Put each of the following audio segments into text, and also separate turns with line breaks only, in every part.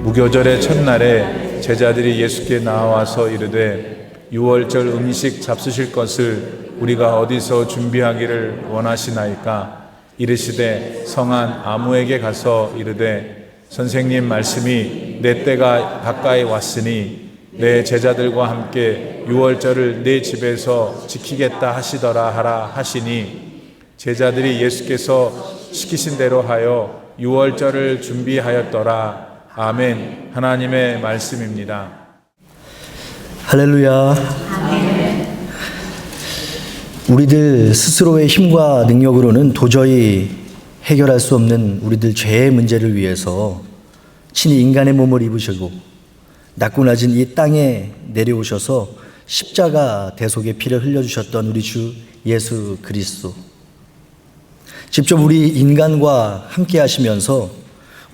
무교절의 첫날에 제자들이 예수께 나와서 이르되 유월절 음식 잡수실 것을 우리가 어디서 준비하기를 원하시나이까? 이르시되 성한 아무에게 가서 이르되 선생님 말씀이 내 때가 가까이 왔으니 내 제자들과 함께 유월절을 내 집에서 지키겠다 하시더라 하라 하시니 제자들이 예수께서 시키신 대로 하여 유월절을 준비하였더라. 아멘. 하나님의 말씀입니다.
할렐루야. 우리들 스스로의 힘과 능력으로는 도저히 해결할 수 없는 우리들 죄의 문제를 위해서 친히 인간의 몸을 입으시고 낮고 낮은 이 땅에 내려오셔서 십자가 대속의 피를 흘려주셨던 우리 주 예수 그리스도, 직접 우리 인간과 함께 하시면서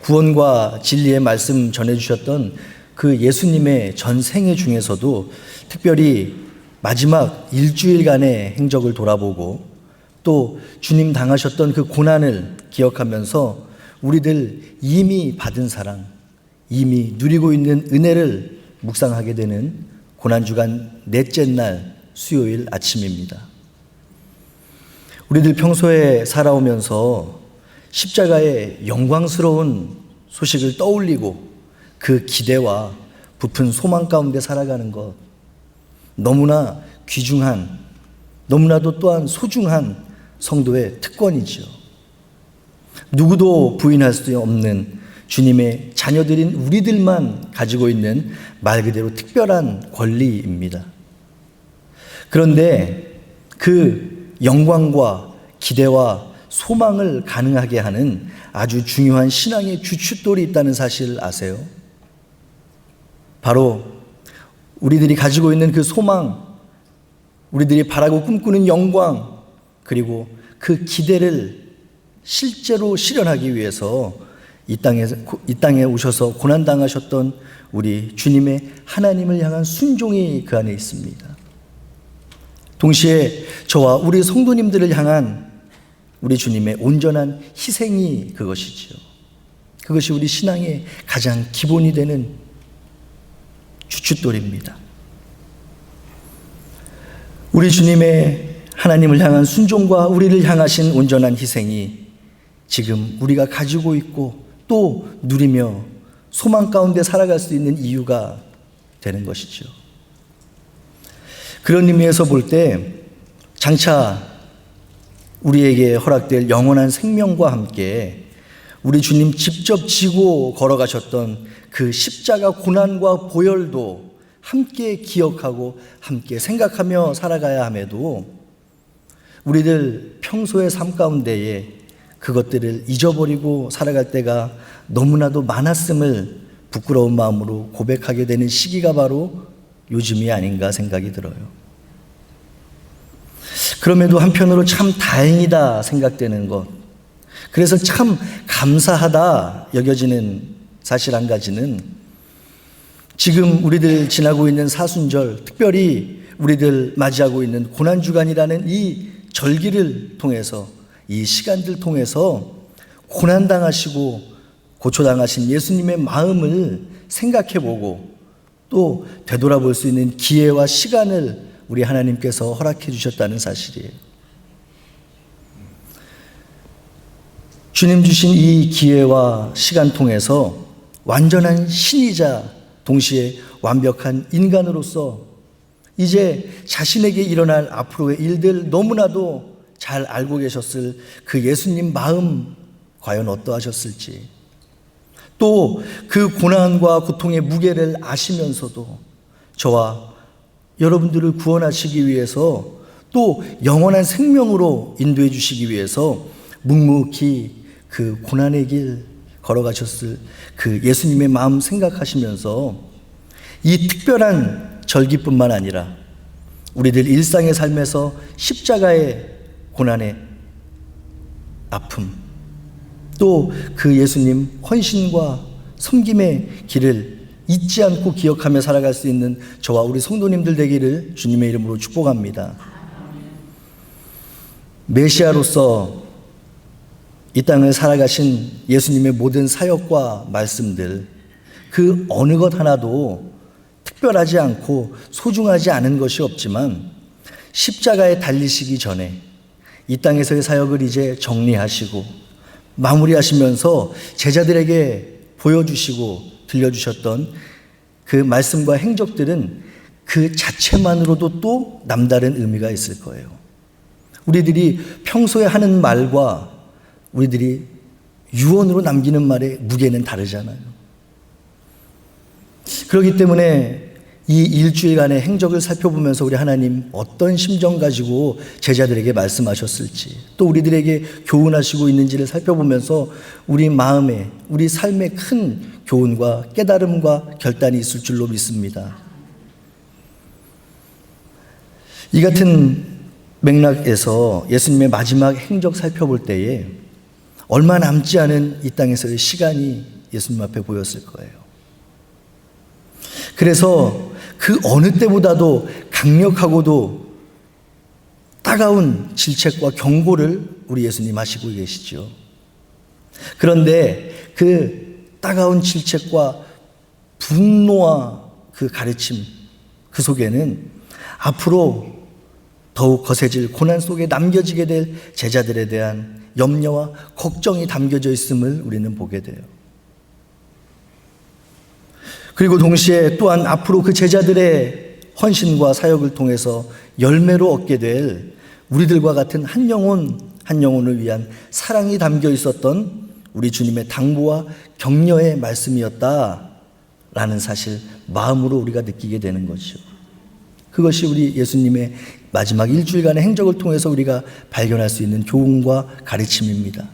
구원과 진리의 말씀 전해주셨던 그 예수님의 전생애 중에서도 특별히 마지막 일주일간의 행적을 돌아보고 또 주님 당하셨던 그 고난을 기억하면서 우리들 이미 받은 사랑, 이미 누리고 있는 은혜를 묵상하게 되는 고난주간 넷째 날 수요일 아침입니다. 우리들 평소에 살아오면서 십자가의 영광스러운 소식을 떠올리고 그 기대와 부푼 소망 가운데 살아가는 것, 너무나 귀중한, 너무나도 또한 소중한 성도의 특권이죠. 누구도 부인할 수 없는 주님의 자녀들인 우리들만 가지고 있는 말 그대로 특별한 권리입니다. 그런데 그 영광과 기대와 소망을 가능하게 하는 아주 중요한 신앙의 주춧돌이 있다는 사실 아세요? 바로 우리들이 가지고 있는 그 소망, 우리들이 바라고 꿈꾸는 영광, 그리고 그 기대를 실제로 실현하기 위해서 이 땅에 오셔서 고난당하셨던 우리 주님의 하나님을 향한 순종이 그 안에 있습니다. 동시에 저와 우리 성도님들을 향한 우리 주님의 온전한 희생이 그것이지요. 그것이 우리 신앙의 가장 기본이 되는 주춧돌입니다. 우리 주님의 하나님을 향한 순종과 우리를 향하신 온전한 희생이 지금 우리가 가지고 있고 또 누리며 소망 가운데 살아갈 수 있는 이유가 되는 것이죠. 그런 의미에서 볼 때 장차 우리에게 허락될 영원한 생명과 함께 우리 주님 직접 지고 걸어가셨던 그 십자가 고난과 보혈도 함께 기억하고 함께 생각하며 살아가야 함에도 우리들 평소의 삶 가운데에 그것들을 잊어버리고 살아갈 때가 너무나도 많았음을 부끄러운 마음으로 고백하게 되는 시기가 바로 요즘이 아닌가 생각이 들어요. 그럼에도 한편으로 참 다행이다 생각되는 것, 그래서 참 감사하다 여겨지는 사실 한 가지는 지금 우리들 지나고 있는 사순절, 특별히 우리들 맞이하고 있는 고난주간이라는 이 절기를 통해서, 이 시간들 통해서 고난당하시고 고초당하신 예수님의 마음을 생각해보고 또 되돌아볼 수 있는 기회와 시간을 우리 하나님께서 허락해 주셨다는 사실이에요. 주님 주신 이 기회와 시간 통해서 완전한 신이자 동시에 완벽한 인간으로서 이제 자신에게 일어날 앞으로의 일들 너무나도 잘 알고 계셨을 그 예수님 마음 과연 어떠하셨을지, 또 그 고난과 고통의 무게를 아시면서도 저와 여러분들을 구원하시기 위해서 또 영원한 생명으로 인도해 주시기 위해서 묵묵히 그 고난의 길 걸어가셨을 그 예수님의 마음 생각하시면서 이 특별한 절기뿐만 아니라 우리들 일상의 삶에서 십자가의 고난의 아픔, 또 그 예수님 헌신과 섬김의 길을 잊지 않고 기억하며 살아갈 수 있는 저와 우리 성도님들 되기를 주님의 이름으로 축복합니다. 메시아로서 이 땅을 살아가신 예수님의 모든 사역과 말씀들, 그 어느 것 하나도 특별하지 않고 소중하지 않은 것이 없지만 십자가에 달리시기 전에 이 땅에서의 사역을 이제 정리하시고 마무리하시면서 제자들에게 보여주시고 들려주셨던 그 말씀과 행적들은 그 자체만으로도 또 남다른 의미가 있을 거예요. 우리들이 평소에 하는 말과 우리들이 유언으로 남기는 말의 무게는 다르잖아요. 그렇기 때문에 이 일주일간의 행적을 살펴보면서 우리 하나님 어떤 심정 가지고 제자들에게 말씀하셨을지, 또 우리들에게 교훈하시고 있는지를 살펴보면서 우리 마음에, 우리 삶에 큰 교훈과 깨달음과 결단이 있을 줄로 믿습니다. 이 같은 맥락에서 예수님의 마지막 행적 살펴볼 때에 얼마 남지 않은 이 땅에서의 시간이 예수님 앞에 보였을 거예요. 그래서 그 어느 때보다도 강력하고도 따가운 질책과 경고를 우리 예수님 하시고 계시죠. 그런데 그 따가운 질책과 분노와 그 가르침, 그 속에는 앞으로 더욱 거세질 고난 속에 남겨지게 될 제자들에 대한 염려와 걱정이 담겨져 있음을 우리는 보게 돼요. 그리고 동시에 또한 앞으로 그 제자들의 헌신과 사역을 통해서 열매로 얻게 될 우리들과 같은 한 영혼 한 영혼을 위한 사랑이 담겨 있었던 우리 주님의 당부와 격려의 말씀이었다라는 사실, 마음으로 우리가 느끼게 되는 거죠. 그것이 우리 예수님의 마지막 일주일간의 행적을 통해서 우리가 발견할 수 있는 교훈과 가르침입니다.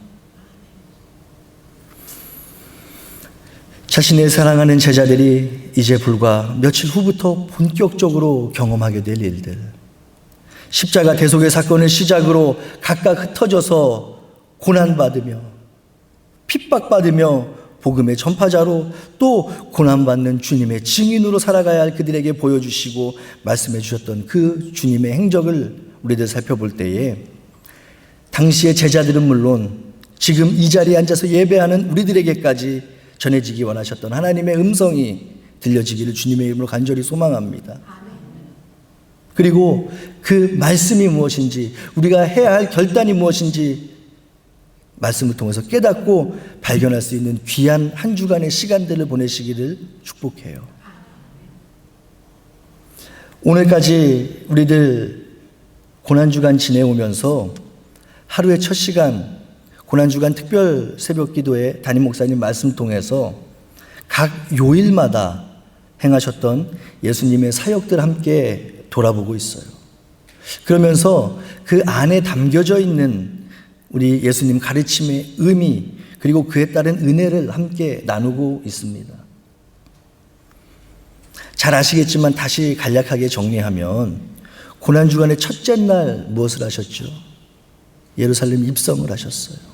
자신의 사랑하는 제자들이 이제 불과 며칠 후부터 본격적으로 경험하게 될 일들, 십자가 대속의 사건을 시작으로 각각 흩어져서 고난받으며 핍박받으며 복음의 전파자로 또 고난받는 주님의 증인으로 살아가야 할 그들에게 보여주시고 말씀해 주셨던 그 주님의 행적을 우리들 살펴볼 때에 당시의 제자들은 물론 지금 이 자리에 앉아서 예배하는 우리들에게까지 전해지기 원하셨던 하나님의 음성이 들려지기를 주님의 이름으로 간절히 소망합니다. 그리고 그 말씀이 무엇인지, 우리가 해야 할 결단이 무엇인지 말씀을 통해서 깨닫고 발견할 수 있는 귀한 한 주간의 시간들을 보내시기를 축복해요. 오늘까지 우리들 고난주간 지내오면서 하루의 첫 시간 고난주간 특별 새벽 기도에 담임 목사님 말씀 통해서 각 요일마다 행하셨던 예수님의 사역들 함께 돌아보고 있어요. 그러면서 그 안에 담겨져 있는 우리 예수님 가르침의 의미, 그리고 그에 따른 은혜를 함께 나누고 있습니다. 잘 아시겠지만 다시 간략하게 정리하면 고난주간의 첫째 날 무엇을 하셨죠? 예루살렘 입성을 하셨어요.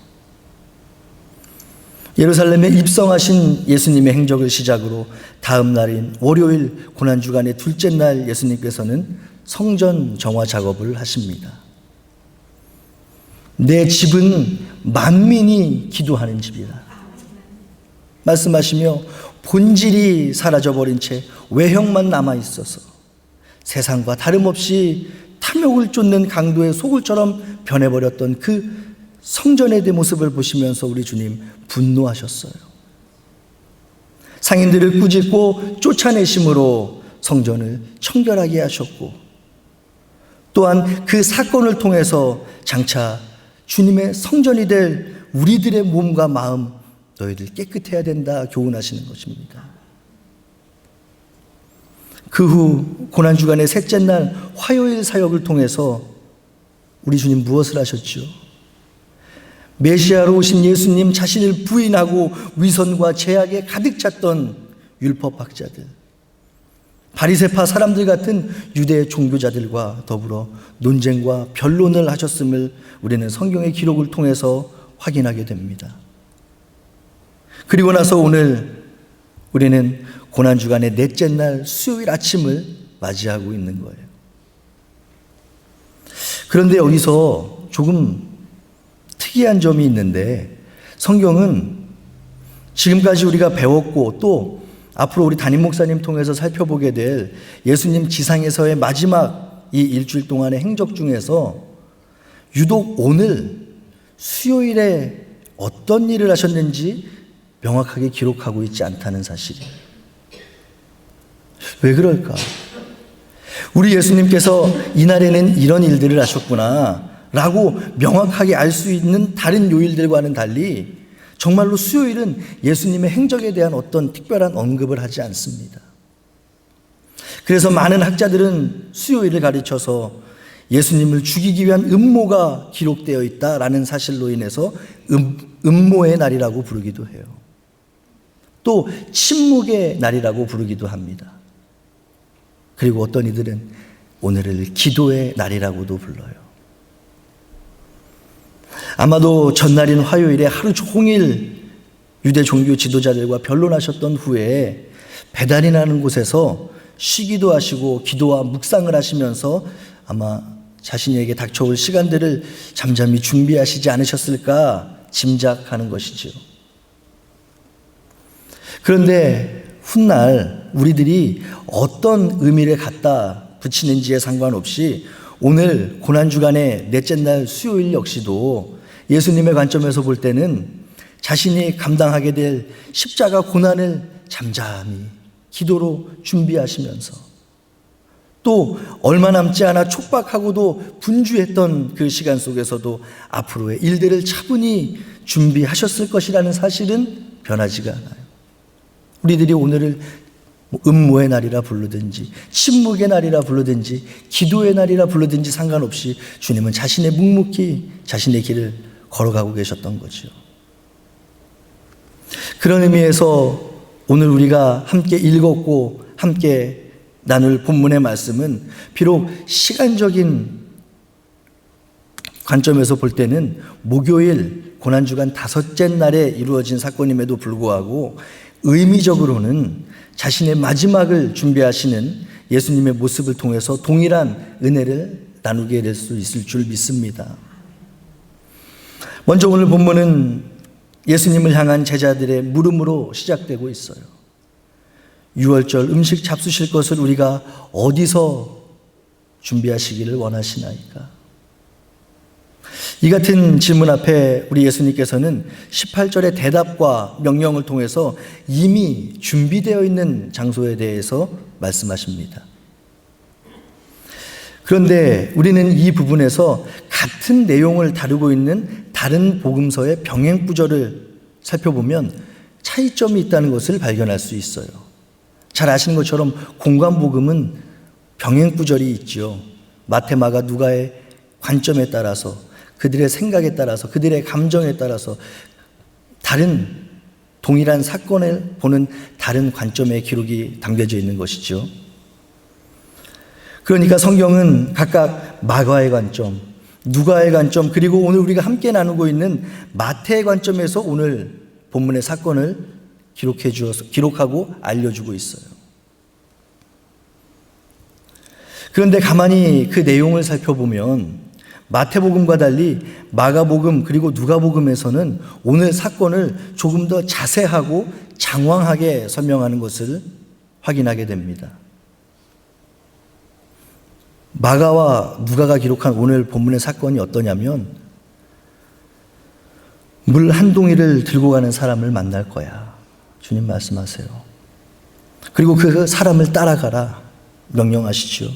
예루살렘에 입성하신 예수님의 행적을 시작으로 다음 날인 월요일 고난주간의 둘째 날 예수님께서는 성전 정화 작업을 하십니다. 내 집은 만민이 기도하는 집이다 말씀하시며 본질이 사라져버린 채 외형만 남아있어서 세상과 다름없이 탐욕을 쫓는 강도의 소굴처럼 변해버렸던 그 성전의 대 모습을 보시면서 우리 주님 분노하셨어요. 상인들을 꾸짖고 쫓아내심으로 성전을 청결하게 하셨고, 또한 그 사건을 통해서 장차 주님의 성전이 될 우리들의 몸과 마음, 너희들 깨끗해야 된다 교훈하시는 것입니다. 그 후 고난주간의 셋째 날 화요일 사역을 통해서 우리 주님 무엇을 하셨죠? 메시아로 오신 예수님 자신을 부인하고 위선과 제약에 가득 찼던 율법학자들, 바리새파 사람들 같은 유대 종교자들과 더불어 논쟁과 변론을 하셨음을 우리는 성경의 기록을 통해서 확인하게 됩니다. 그리고 나서 오늘 우리는 고난주간의 넷째 날 수요일 아침을 맞이하고 있는 거예요. 그런데 여기서 조금 특이한 점이 있는데, 성경은 지금까지 우리가 배웠고 또 앞으로 우리 담임 목사님 통해서 살펴보게 될 예수님 지상에서의 마지막 이 일주일 동안의 행적 중에서 유독 오늘 수요일에 어떤 일을 하셨는지 명확하게 기록하고 있지 않다는 사실이에요. 왜 그럴까? 우리 예수님께서 이날에는 이런 일들을 하셨구나 라고 명확하게 알 수 있는 다른 요일들과는 달리 정말로 수요일은 예수님의 행적에 대한 어떤 특별한 언급을 하지 않습니다. 그래서 많은 학자들은 수요일을 가르쳐서 예수님을 죽이기 위한 음모가 기록되어 있다라는 사실로 인해서 음모의 날이라고 부르기도 해요. 또 침묵의 날이라고 부르기도 합니다. 그리고 어떤 이들은 오늘을 기도의 날이라고도 불러요. 아마도 전날인 화요일에 하루 종일 유대 종교 지도자들과 변론하셨던 후에 배달이라는 곳에서 쉬기도 하시고 기도와 묵상을 하시면서 아마 자신에게 닥쳐올 시간들을 잠잠히 준비하시지 않으셨을까 짐작하는 것이죠. 그런데 훗날 우리들이 어떤 의미를 갖다 붙이는지에 상관없이 오늘 고난주간의 넷째 날 수요일 역시도 예수님의 관점에서 볼 때는 자신이 감당하게 될 십자가 고난을 잠잠히 기도로 준비하시면서 또 얼마 남지 않아 촉박하고도 분주했던 그 시간 속에서도 앞으로의 일들을 차분히 준비하셨을 것이라는 사실은 변하지가 않아요. 우리들이 오늘을 음모의 날이라 부르든지 침묵의 날이라 부르든지 기도의 날이라 부르든지 상관없이 주님은 자신의 묵묵히 자신의 길을 걸어가고 계셨던 거죠. 그런 의미에서 오늘 우리가 함께 읽었고 함께 나눌 본문의 말씀은 비록 시간적인 관점에서 볼 때는 목요일 고난주간 다섯째 날에 이루어진 사건임에도 불구하고 의미적으로는 자신의 마지막을 준비하시는 예수님의 모습을 통해서 동일한 은혜를 나누게 될 수 있을 줄 믿습니다. 먼저 오늘 본문은 예수님을 향한 제자들의 물음으로 시작되고 있어요. 6월절 음식 잡수실 것을 우리가 어디서 준비하시기를 원하시나이까? 이 같은 질문 앞에 우리 예수님께서는 18절의 대답과 명령을 통해서 이미 준비되어 있는 장소에 대해서 말씀하십니다. 그런데 우리는 이 부분에서 같은 내용을 다루고 있는 다른 복음서의 병행 구절을 살펴보면 차이점이 있다는 것을 발견할 수 있어요. 잘 아시는 것처럼 공관복음은 병행 구절이 있죠. 마태, 마가, 누가의 관점에 따라서 그들의 생각에 따라서 그들의 감정에 따라서 다른 동일한 사건을 보는 다른 관점의 기록이 담겨져 있는 것이죠. 그러니까 성경은 각각 마가의 관점, 누가의 관점, 그리고 오늘 우리가 함께 나누고 있는 마태의 관점에서 오늘 본문의 사건을 기록하고 알려주고 있어요. 그런데 가만히 그 내용을 살펴보면 마태복음과 달리 마가복음 그리고 누가복음에서는 오늘 사건을 조금 더 자세하고 장황하게 설명하는 것을 확인하게 됩니다. 마가와 누가가 기록한 오늘 본문의 사건이 어떠냐면 물 한 동이를 들고 가는 사람을 만날 거야. 주님 말씀하세요. 그리고 그 사람을 따라가라 명령하시죠.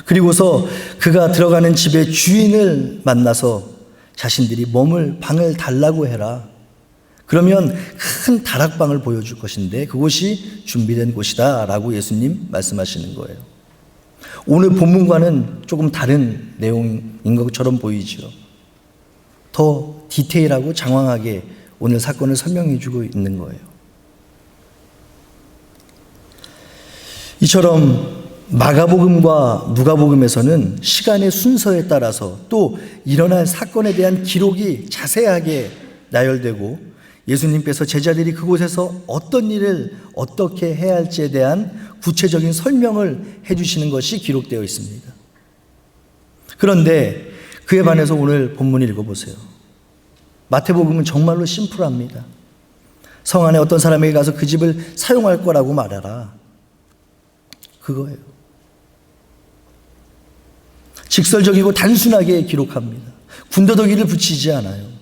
그리고서 그가 들어가는 집의 주인을 만나서 자신들이 머물 방을 달라고 해라. 그러면 큰 다락방을 보여줄 것인데 그곳이 준비된 곳이다 라고 예수님 말씀하시는 거예요. 오늘 본문과는 조금 다른 내용인 것처럼 보이죠. 더 디테일하고 장황하게 오늘 사건을 설명해 주고 있는 거예요. 이처럼 마가복음과 누가복음에서는 시간의 순서에 따라서 또 일어날 사건에 대한 기록이 자세하게 나열되고 예수님께서 제자들이 그곳에서 어떤 일을 어떻게 해야 할지에 대한 구체적인 설명을 해주시는 것이 기록되어 있습니다. 그런데 그에 반해서 오늘 본문을 읽어보세요. 마태복음은 정말로 심플합니다. 성 안에 어떤 사람에게 가서 그 집을 사용할 거라고 말하라. 그거예요. 직설적이고 단순하게 기록합니다. 군더더기를 붙이지 않아요.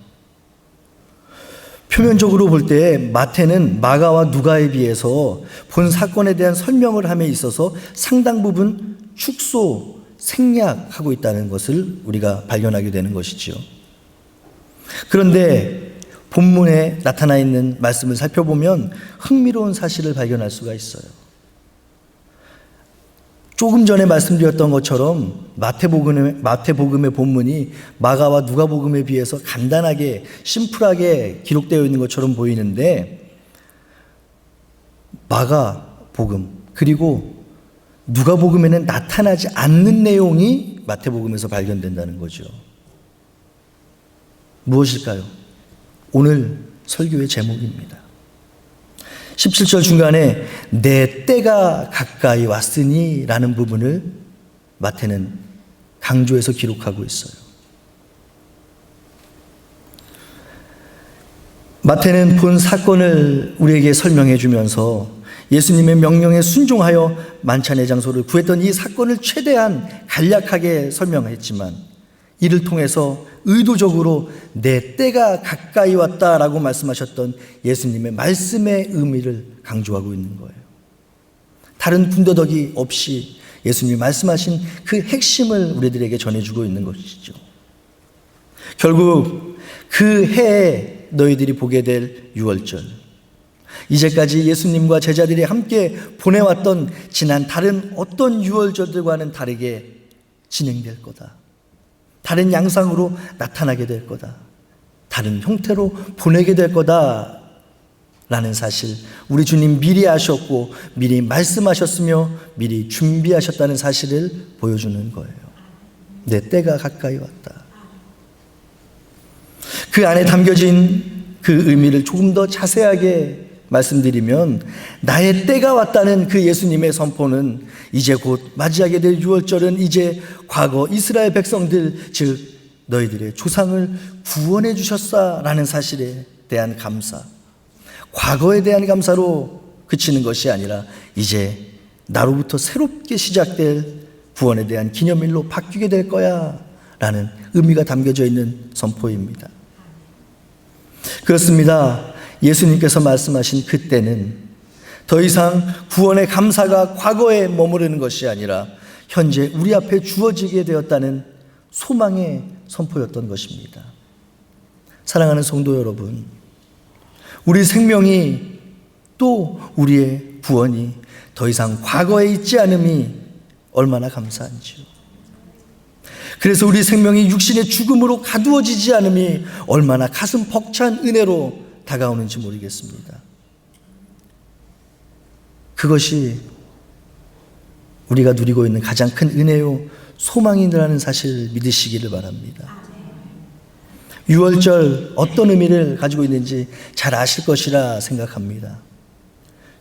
표면적으로 볼 때 마태는 마가와 누가에 비해서 본 사건에 대한 설명을 함에 있어서 상당 부분 축소, 생략하고 있다는 것을 우리가 발견하게 되는 것이지요. 그런데 본문에 나타나 있는 말씀을 살펴보면 흥미로운 사실을 발견할 수가 있어요. 조금 전에 말씀드렸던 것처럼 마태복음의 본문이 마가와 누가복음에 비해서 간단하게 심플하게 기록되어 있는 것처럼 보이는데 마가복음 그리고 누가복음에는 나타나지 않는 내용이 마태복음에서 발견된다는 거죠. 무엇일까요? 오늘 설교의 제목입니다. 17절 중간에 내 때가 가까이 왔으니 라는 부분을 마태는 강조해서 기록하고 있어요. 마태는 본 사건을 우리에게 설명해 주면서 예수님의 명령에 순종하여 만찬의 장소를 구했던 이 사건을 최대한 간략하게 설명했지만 이를 통해서 의도적으로 내 때가 가까이 왔다라고 말씀하셨던 예수님의 말씀의 의미를 강조하고 있는 거예요. 다른 군더더기 없이 예수님이 말씀하신 그 핵심을 우리들에게 전해주고 있는 것이죠. 결국 그 해에 너희들이 보게 될 유월절, 이제까지 예수님과 제자들이 함께 보내왔던 지난 다른 어떤 유월절들과는 다르게 진행될 거다. 다른 양상으로 나타나게 될 거다. 다른 형태로 보내게 될 거다. 라는 사실, 우리 주님 미리 아셨고 미리 말씀하셨으며 미리 준비하셨다는 사실을 보여주는 거예요. 내 때가 가까이 왔다. 그 안에 담겨진 그 의미를 조금 더 자세하게 말씀드리면 나의 때가 왔다는 그 예수님의 선포는 이제 곧 맞이하게 될 유월절은 이제 과거 이스라엘 백성들 즉 너희들의 조상을 구원해 주셨사라는 사실에 대한 감사, 과거에 대한 감사로 그치는 것이 아니라 이제 나로부터 새롭게 시작될 구원에 대한 기념일로 바뀌게 될 거야 라는 의미가 담겨져 있는 선포입니다. 그렇습니다. 예수님께서 말씀하신 그때는 더 이상 구원의 감사가 과거에 머무르는 것이 아니라 현재 우리 앞에 주어지게 되었다는 소망의 선포였던 것입니다. 사랑하는 성도 여러분, 우리 생명이 또 우리의 구원이 더 이상 과거에 있지 않음이 얼마나 감사한지요. 그래서 우리 생명이 육신의 죽음으로 가두어지지 않음이 얼마나 가슴 벅찬 은혜로 다가오는지 모르겠습니다. 그것이 우리가 누리고 있는 가장 큰 은혜요 소망이라는 사실을 믿으시기를 바랍니다. 유월절 어떤 의미를 가지고 있는지 잘 아실 것이라 생각합니다.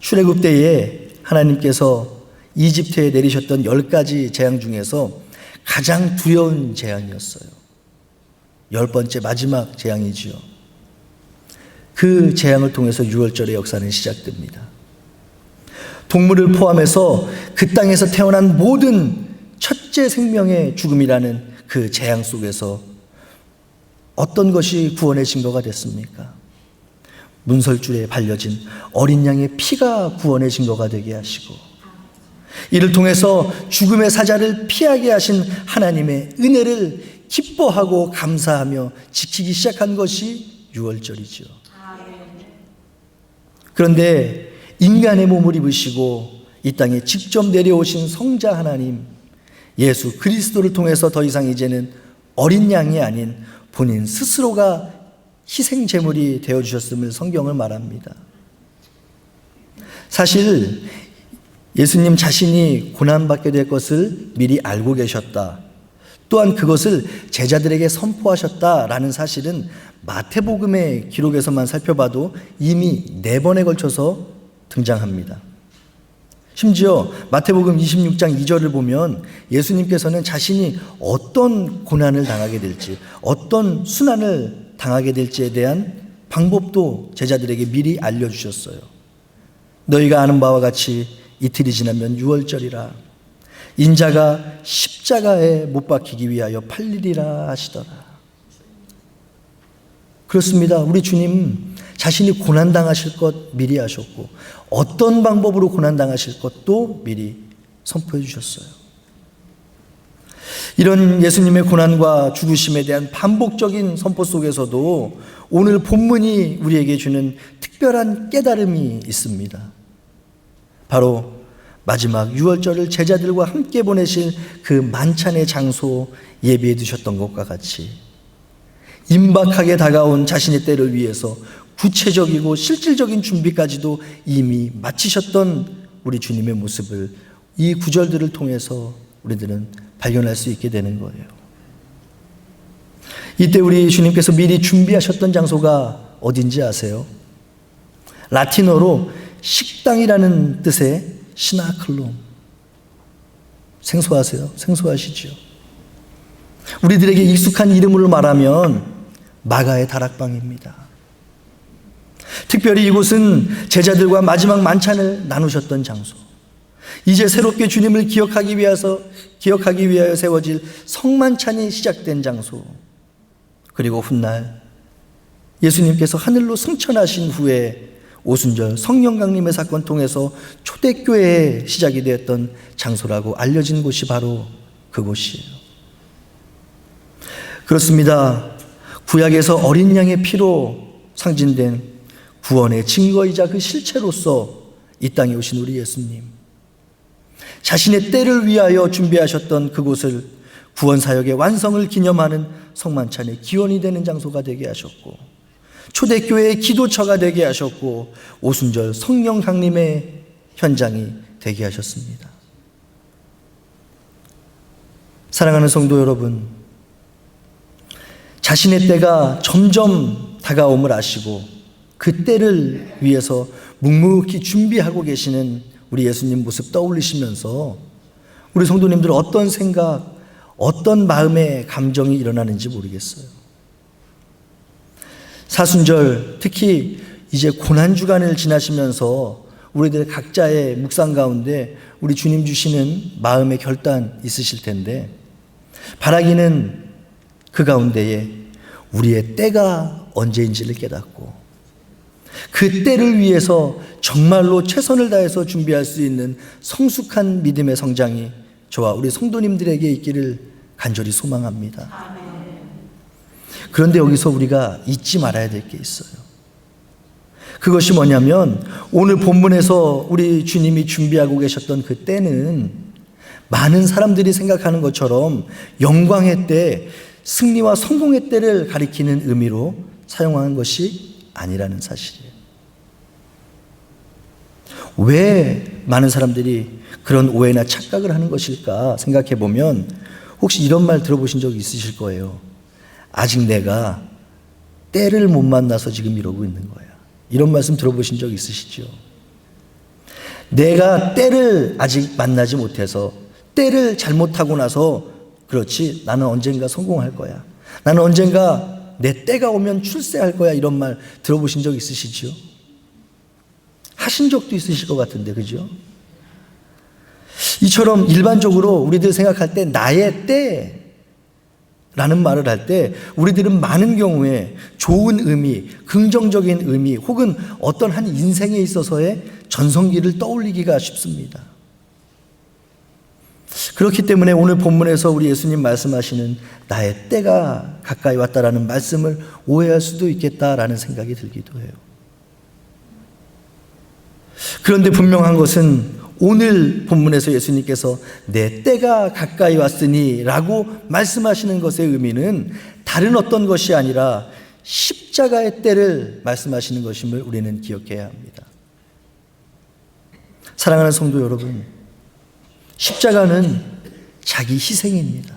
출애굽 때에 하나님께서 이집트에 내리셨던 10가지 재앙 중에서 가장 두려운 재앙이었어요. 10번째 마지막 재앙이지요. 그 재앙을 통해서 유월절의 역사는 시작됩니다. 동물을 포함해서 그 땅에서 태어난 모든 첫째 생명의 죽음이라는 그 재앙 속에서 어떤 것이 구원의 증거가 됐습니까? 문설줄에 발려진 어린 양의 피가 구원의 증거가 되게 하시고 이를 통해서 죽음의 사자를 피하게 하신 하나님의 은혜를 기뻐하고 감사하며 지키기 시작한 것이 유월절이죠. 그런데 인간의 몸을 입으시고 이 땅에 직접 내려오신 성자 하나님 예수 그리스도를 통해서 더 이상 이제는 어린 양이 아닌 본인 스스로가 희생 제물이 되어주셨음을 성경을 말합니다. 사실 예수님 자신이 고난받게 될 것을 미리 알고 계셨다. 또한 그것을 제자들에게 선포하셨다라는 사실은 마태복음의 기록에서만 살펴봐도 이미 4번에 걸쳐서 등장합니다. 심지어 마태복음 26장 2절을 보면 예수님께서는 자신이 어떤 고난을 당하게 될지, 어떤 순환을 당하게 될지에 대한 방법도 제자들에게 미리 알려주셨어요. 너희가 아는 바와 같이 이틀이 지나면 유월절이라 인자가 십자가에 못 박히기 위하여 팔리리라 하시더라. 그렇습니다. 우리 주님 자신이 고난당하실 것 미리 하셨고 어떤 방법으로 고난당하실 것도 미리 선포해 주셨어요. 이런 예수님의 고난과 죽으심에 대한 반복적인 선포 속에서도 오늘 본문이 우리에게 주는 특별한 깨달음이 있습니다. 바로 마지막 유월절을 제자들과 함께 보내실 그 만찬의 장소 예비해 두셨던 것과 같이 임박하게 다가온 자신의 때를 위해서 구체적이고 실질적인 준비까지도 이미 마치셨던 우리 주님의 모습을 이 구절들을 통해서 우리들은 발견할 수 있게 되는 거예요. 이때 우리 주님께서 미리 준비하셨던 장소가 어딘지 아세요? 라틴어로 식당이라는 뜻의 시나클룸. 생소하세요? 생소하시죠? 우리들에게 익숙한 이름으로 말하면 마가의 다락방입니다. 특별히 이곳은 제자들과 마지막 만찬을 나누셨던 장소, 이제 새롭게 주님을 기억하기 위하여 세워질 성만찬이 시작된 장소, 그리고 훗날 예수님께서 하늘로 승천하신 후에 오순절 성령 강림의 사건 통해서 초대교회의 시작이 되었던 장소라고 알려진 곳이 바로 그곳이에요. 그렇습니다. 구약에서 어린 양의 피로 상징된 구원의 증거이자 그 실체로서 이 땅에 오신 우리 예수님, 자신의 때를 위하여 준비하셨던 그곳을 구원사역의 완성을 기념하는 성만찬의 기원이 되는 장소가 되게 하셨고, 초대교회의 기도처가 되게 하셨고, 오순절 성령 강림의 현장이 되게 하셨습니다. 사랑하는 성도 여러분, 자신의 때가 점점 다가옴을 아시고 그 때를 위해서 묵묵히 준비하고 계시는 우리 예수님 모습 떠올리시면서 우리 성도님들 어떤 생각, 어떤 마음의 감정이 일어나는지 모르겠어요. 사순절, 특히 이제 고난주간을 지나시면서 우리들 각자의 묵상 가운데 우리 주님 주시는 마음의 결단 있으실 텐데, 바라기는 그 가운데에 우리의 때가 언제인지를 깨닫고 그 때를 위해서 정말로 최선을 다해서 준비할 수 있는 성숙한 믿음의 성장이 저와 우리 성도님들에게 있기를 간절히 소망합니다. 그런데 여기서 우리가 잊지 말아야 될 게 있어요. 그것이 뭐냐면 오늘 본문에서 우리 주님이 준비하고 계셨던 그 때는 많은 사람들이 생각하는 것처럼 영광의 때, 승리와 성공의 때를 가리키는 의미로 사용하는 것이 아니라는 사실이에요. 왜 많은 사람들이 그런 오해나 착각을 하는 것일까 생각해 보면 혹시 이런 말 들어보신 적 있으실 거예요. 아직 내가 때를 못 만나서 지금 이러고 있는 거야. 이런 말씀 들어보신 적 있으시죠? 내가 때를 아직 만나지 못해서, 때를 잘못하고 나서 그렇지, 나는 언젠가 성공할 거야, 나는 언젠가 내 때가 오면 출세할 거야, 이런 말 들어보신 적 있으시죠? 하신 적도 있으실 것 같은데, 그죠? 이처럼 일반적으로 우리들 생각할 때 나의 때라는 말을 할 때 우리들은 많은 경우에 좋은 의미, 긍정적인 의미 혹은 어떤 한 인생에 있어서의 전성기를 떠올리기가 쉽습니다. 그렇기 때문에 오늘 본문에서 우리 예수님 말씀하시는 나의 때가 가까이 왔다라는 말씀을 오해할 수도 있겠다라는 생각이 들기도 해요. 그런데 분명한 것은 오늘 본문에서 예수님께서 내 때가 가까이 왔으니 라고 말씀하시는 것의 의미는 다른 어떤 것이 아니라 십자가의 때를 말씀하시는 것임을 우리는 기억해야 합니다. 사랑하는 성도 여러분, 십자가는 자기 희생입니다.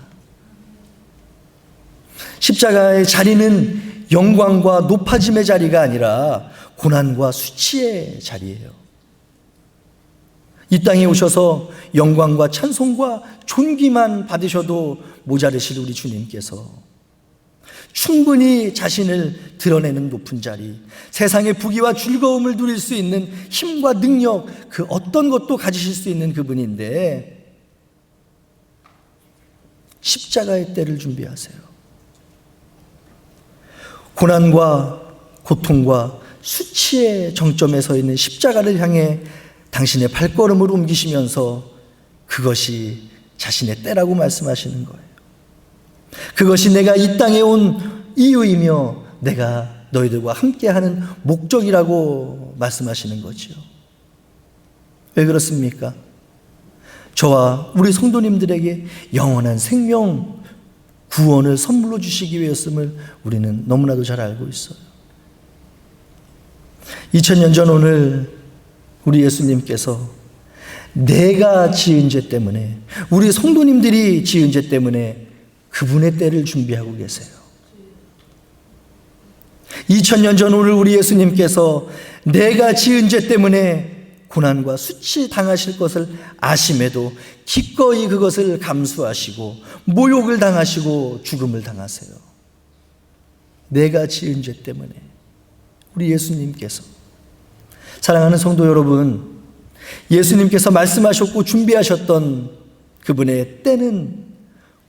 십자가의 자리는 영광과 높아짐의 자리가 아니라 고난과 수치의 자리예요. 이 땅에 오셔서 영광과 찬송과 존귀만 받으셔도 모자르실 우리 주님께서 충분히 자신을 드러내는 높은 자리, 세상의 부귀와 즐거움을 누릴 수 있는 힘과 능력, 그 어떤 것도 가지실 수 있는 그분인데 십자가의 때를 준비하세요. 고난과 고통과 수치의 정점에 서 있는 십자가를 향해 당신의 발걸음을 옮기시면서 그것이 자신의 때라고 말씀하시는 거예요. 그것이 내가 이 땅에 온 이유이며 내가 너희들과 함께하는 목적이라고 말씀하시는 거지요. 왜 그렇습니까? 저와 우리 성도님들에게 영원한 생명, 구원을 선물로 주시기 위해였음을 우리는 너무나도 잘 알고 있어요. 2000년 전 오늘 우리 예수님께서 내가 지은 죄 때문에, 우리 성도님들이 지은 죄 때문에 그분의 때를 준비하고 계세요. 2000년 전 오늘 우리 예수님께서 내가 지은 죄 때문에 고난과 수치 당하실 것을 아심에도 기꺼이 그것을 감수하시고 모욕을 당하시고 죽음을 당하세요. 내가 지은 죄 때문에 우리 예수님께서, 사랑하는 성도 여러분, 예수님께서 말씀하셨고 준비하셨던 그분의 때는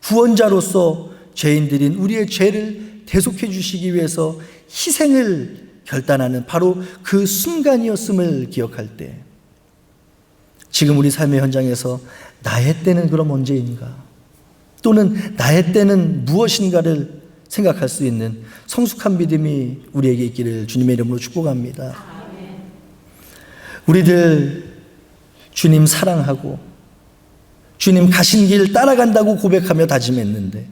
구원자로서 죄인들인 우리의 죄를 대속해 주시기 위해서 희생을 결단하는 바로 그 순간이었음을 기억할 때, 지금 우리 삶의 현장에서 나의 때는 그럼 언제인가, 또는 나의 때는 무엇인가를 생각할 수 있는 성숙한 믿음이 우리에게 있기를 주님의 이름으로 축복합니다. 우리들 주님 사랑하고 주님 가신 길 따라간다고 고백하며 다짐했는데,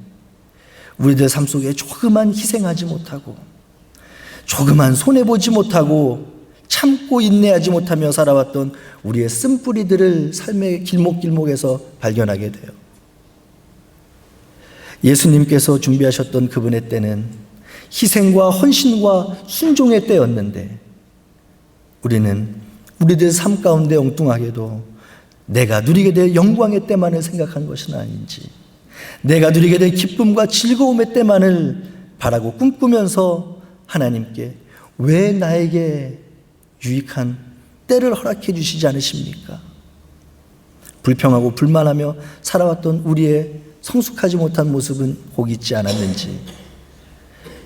우리들 삶 속에 조그만 희생하지 못하고 조그만 손해보지 못하고 참고 인내하지 못하며 살아왔던 우리의 쓴뿌리들을 삶의 길목길목에서 발견하게 돼요. 예수님께서 준비하셨던 그분의 때는 희생과 헌신과 순종의 때였는데, 우리는 우리들 삶 가운데 엉뚱하게도 내가 누리게 될 영광의 때만을 생각한 것은 아닌지, 내가 누리게 될 기쁨과 즐거움의 때만을 바라고 꿈꾸면서 하나님께 왜 나에게 유익한 때를 허락해 주시지 않으십니까? 불평하고 불만하며 살아왔던 우리의 성숙하지 못한 모습은 혹 있지 않았는지,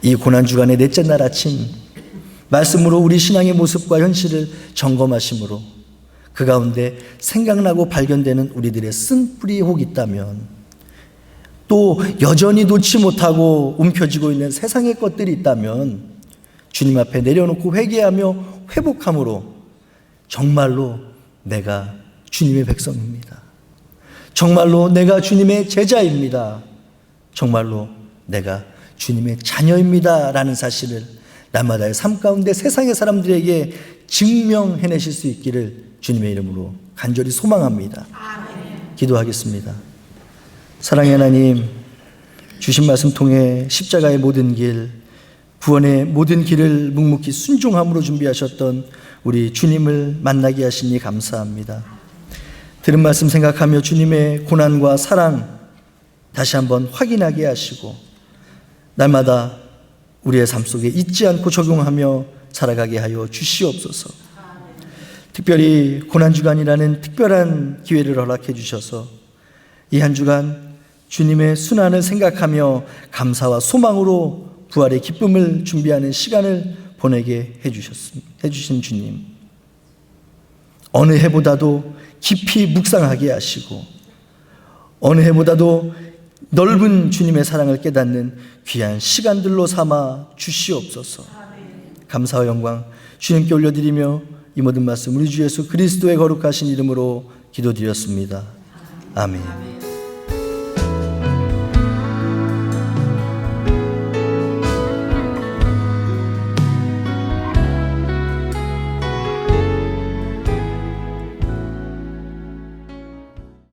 이 고난주간의 넷째 날 아침 말씀으로 우리 신앙의 모습과 현실을 점검하심으로 그 가운데 생각나고 발견되는 우리들의 쓴뿌리 혹 있다면, 또 여전히 놓지 못하고 움켜쥐고 있는 세상의 것들이 있다면 주님 앞에 내려놓고 회개하며 회복함으로 정말로 내가 주님의 백성입니다, 정말로 내가 주님의 제자입니다, 정말로 내가 주님의 자녀입니다 라는 사실을 날마다의 삶 가운데 세상의 사람들에게 증명해내실 수 있기를 주님의 이름으로 간절히 소망합니다. 기도하겠습니다. 사랑의 하나님, 주신 말씀 통해 십자가의 모든 길, 구원의 모든 길을 묵묵히 순종함으로 준비하셨던 우리 주님을 만나게 하시니 감사합니다. 들은 말씀 생각하며 주님의 고난과 사랑 다시 한번 확인하게 하시고 날마다 우리의 삶 속에 잊지 않고 적용하며 살아가게 하여 주시옵소서. 특별히 고난주간이라는 특별한 기회를 허락해 주셔서 이 한 주간 주님의 순환을 생각하며 감사와 소망으로 부활의 기쁨을 준비하는 시간을 보내게 해주신 주님, 어느 해보다도 깊이 묵상하게 하시고 어느 해보다도 넓은 주님의 사랑을 깨닫는 귀한 시간들로 삼아 주시옵소서. 감사와 영광 주님께 올려드리며 이 모든 말씀 우리 주 예수 그리스도의 거룩하신 이름으로 기도드렸습니다. 아멘.